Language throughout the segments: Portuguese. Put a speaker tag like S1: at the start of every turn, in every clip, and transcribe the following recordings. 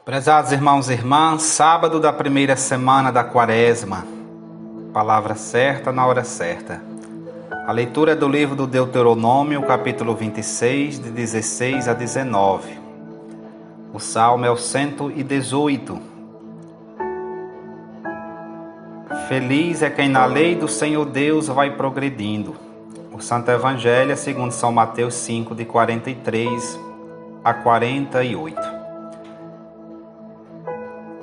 S1: Prezados irmãos e irmãs, sábado da primeira semana da Quaresma, palavra certa na hora certa. A leitura é do livro do Deuteronômio, capítulo 26, de 16 a 19. O salmo é o 118. Feliz é quem na lei do Senhor Deus vai progredindo. O Santo Evangelho é segundo São Mateus 5, de 43 a 48.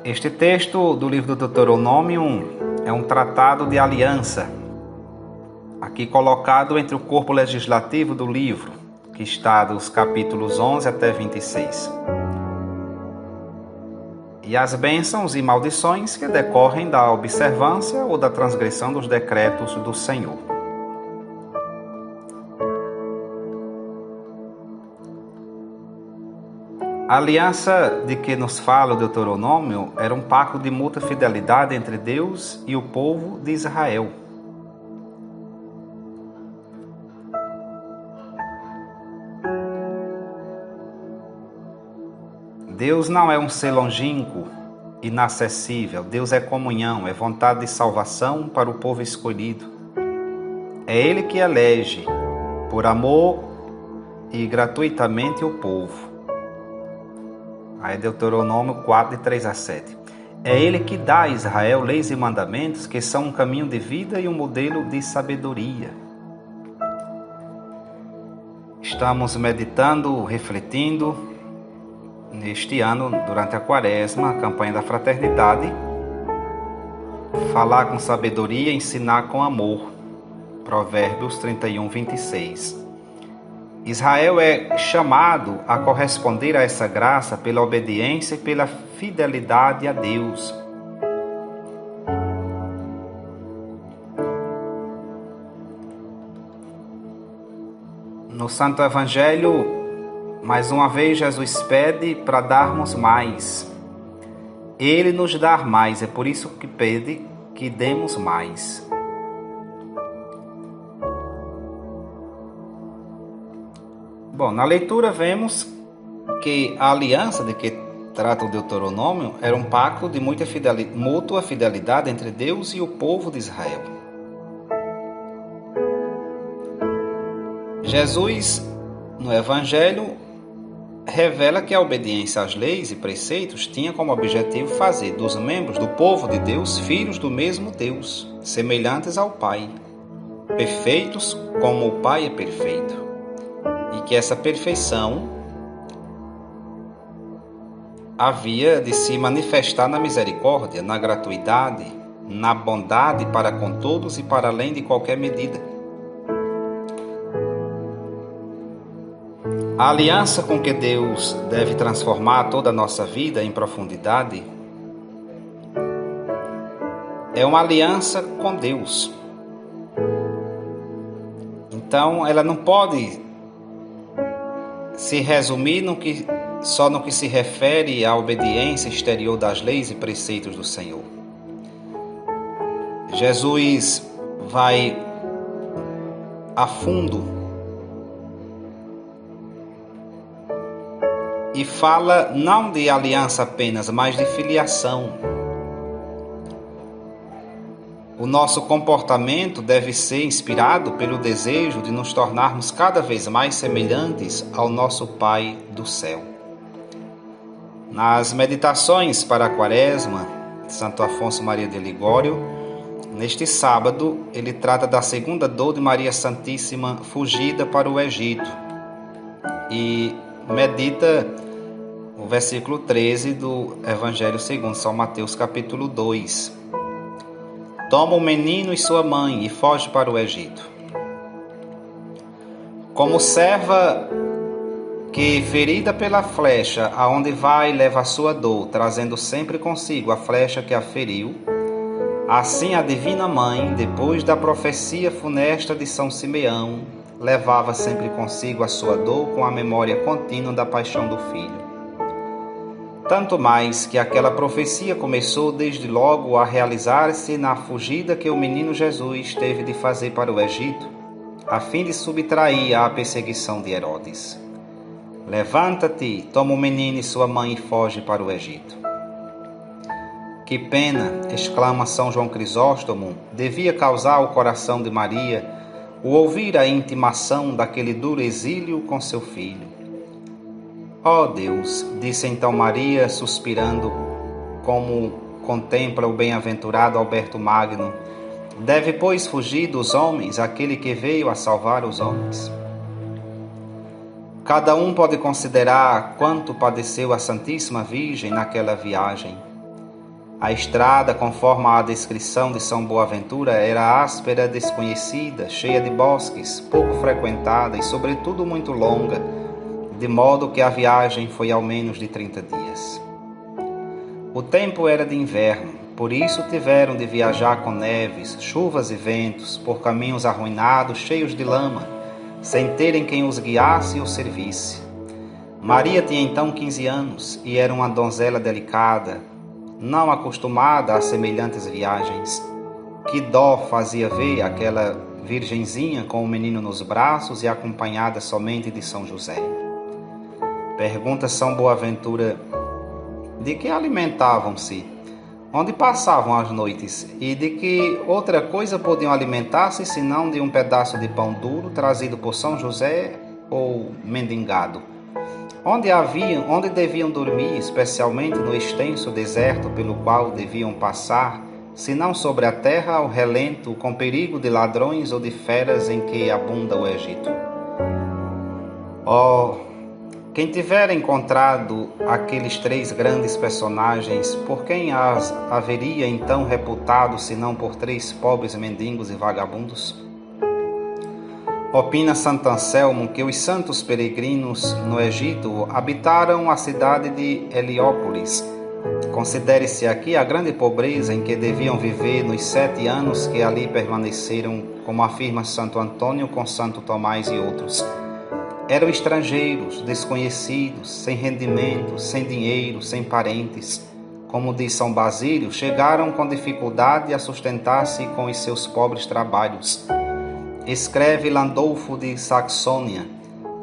S1: Este texto do livro do Deuteronômio é um tratado de aliança, aqui colocado entre o corpo legislativo do livro, que está dos capítulos 11 até 26. E as bênçãos e maldições que decorrem da observância ou da transgressão dos decretos do Senhor. A aliança de que nos fala o Deuteronômio era um pacto de mútua fidelidade entre Deus e o povo de Israel. Deus não é um ser longínquo, inacessível. Deus é comunhão, é vontade de salvação para o povo escolhido. É Ele que elege, por amor e gratuitamente, o povo. Aí Deuteronômio 4, de 3 a 7. É Ele que dá a Israel leis e mandamentos que são um caminho de vida e um modelo de sabedoria. Estamos meditando, refletindo, neste ano, durante a Quaresma, a campanha da fraternidade, falar com sabedoria, ensinar com amor. Provérbios 31, 26. Israel é chamado a corresponder a essa graça pela obediência e pela fidelidade a Deus. No Santo Evangelho, mais uma vez Jesus pede para darmos mais. Ele nos dá mais, é por isso que pede que demos mais. Bom, na leitura vemos que a aliança de que trata o Deuteronômio era um pacto de mútua fidelidade entre Deus e o povo de Israel. Jesus, no Evangelho, revela que a obediência às leis e preceitos tinha como objetivo fazer dos membros do povo de Deus filhos do mesmo Deus, semelhantes ao Pai, perfeitos como o Pai é perfeito. E que essa perfeição havia de se manifestar na misericórdia, na gratuidade, na bondade para com todos e para além de qualquer medida. A aliança com que Deus deve transformar toda a nossa vida em profundidade é uma aliança com Deus. Então, ela não pode se resumir só no que se refere à obediência exterior das leis e preceitos do Senhor. Jesus vai a fundo e fala não de aliança apenas, mas de filiação. O nosso comportamento deve ser inspirado pelo desejo de nos tornarmos cada vez mais semelhantes ao nosso Pai do céu. Nas meditações para a Quaresma, Santo Afonso Maria de Ligório, neste sábado, ele trata da segunda dor de Maria Santíssima fugida para o Egito e medita o versículo 13 do Evangelho segundo São Mateus, capítulo 2. Toma o menino e sua mãe e foge para o Egito. Como serva que, ferida pela flecha, aonde vai leva a sua dor, trazendo sempre consigo a flecha que a feriu, assim a Divina Mãe, depois da profecia funesta de São Simeão, levava sempre consigo a sua dor com a memória contínua da paixão do Filho. Tanto mais que aquela profecia começou desde logo a realizar-se na fugida que o menino Jesus teve de fazer para o Egito, a fim de subtrair à perseguição de Herodes. Levanta-te, toma o menino e sua mãe e foge para o Egito. Que pena, exclama São João Crisóstomo, devia causar ao coração de Maria o ouvir a intimação daquele duro exílio com seu filho. Ó Deus, disse então Maria, suspirando, como contempla o bem-aventurado Alberto Magno, deve, pois, fugir dos homens aquele que veio a salvar os homens. Cada um pode considerar quanto padeceu a Santíssima Virgem naquela viagem. A estrada, conforme a descrição de São Boaventura, era áspera, desconhecida, cheia de bosques, pouco frequentada e, sobretudo, muito longa, de modo que a viagem foi ao menos de 30 dias. O tempo era de inverno, por isso tiveram de viajar com neves, chuvas e ventos, por caminhos arruinados, cheios de lama, sem terem quem os guiasse ou servisse. Maria tinha então 15 anos e era uma donzela delicada, não acostumada a semelhantes viagens. Que dó fazia ver aquela virgenzinha com o menino nos braços e acompanhada somente de São José. Pergunta São Boaventura: de que alimentavam-se? Onde passavam as noites? E de que outra coisa podiam alimentar-se senão de um pedaço de pão duro trazido por São José ou mendigado? Onde deviam dormir, especialmente no extenso deserto pelo qual deviam passar, se não sobre a terra ao relento, com perigo de ladrões ou de feras em que abunda o Egito? Quem tiver encontrado aqueles 3 grandes personagens, por quem as haveria então reputado, senão por 3 pobres mendigos e vagabundos? Opina Santo Anselmo que os santos peregrinos no Egito habitaram a cidade de Heliópolis. Considere-se aqui a grande pobreza em que deviam viver nos 7 anos que ali permaneceram, como afirma Santo Antônio com Santo Tomás e outros. Eram estrangeiros, desconhecidos, sem rendimento, sem dinheiro, sem parentes. Como diz São Basílio, chegaram com dificuldade a sustentar-se com os seus pobres trabalhos. Escreve Landolfo de Saxônia,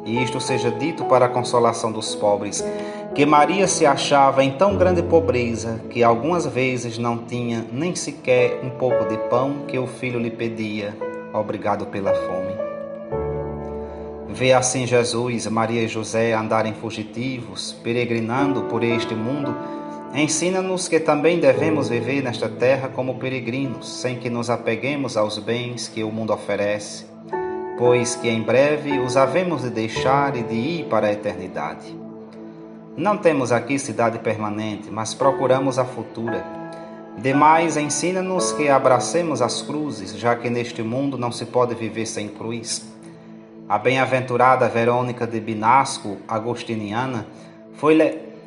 S1: e isto seja dito para a consolação dos pobres, que Maria se achava em tão grande pobreza que algumas vezes não tinha nem sequer um pouco de pão que o filho lhe pedia, obrigado pela fome. Vê assim Jesus, Maria e José andarem fugitivos, peregrinando por este mundo. Ensina-nos que também devemos viver nesta terra como peregrinos, sem que nos apeguemos aos bens que o mundo oferece, pois que em breve os havemos de deixar e de ir para a eternidade. Não temos aqui cidade permanente, mas procuramos a futura. Demais, ensina-nos que abracemos as cruzes, já que neste mundo não se pode viver sem cruz. A bem-aventurada Verônica de Binasco, agostiniana, foi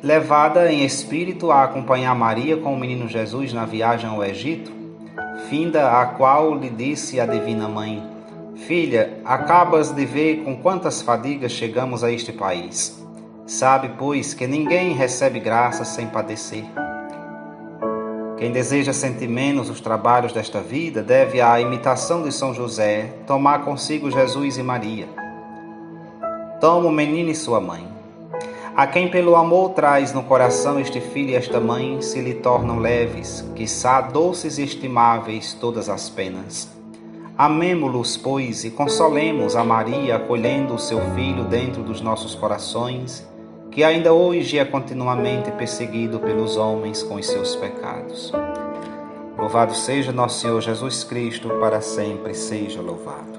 S1: levada em espírito a acompanhar Maria com o menino Jesus na viagem ao Egito, finda a qual lhe disse a Divina Mãe: Filha, acabas de ver com quantas fadigas chegamos a este país. Sabe, pois, que ninguém recebe graça sem padecer. Quem deseja sentir menos os trabalhos desta vida deve, à imitação de São José, tomar consigo Jesus e Maria. Toma o menino e sua mãe. A quem pelo amor traz no coração este filho e esta mãe, se lhe tornam leves, quiçá doces e estimáveis todas as penas. Amemo-los, pois, e consolemos a Maria, acolhendo o seu filho dentro dos nossos corações, que ainda hoje é continuamente perseguido pelos homens com os seus pecados. Louvado seja nosso Senhor Jesus Cristo, para sempre seja louvado.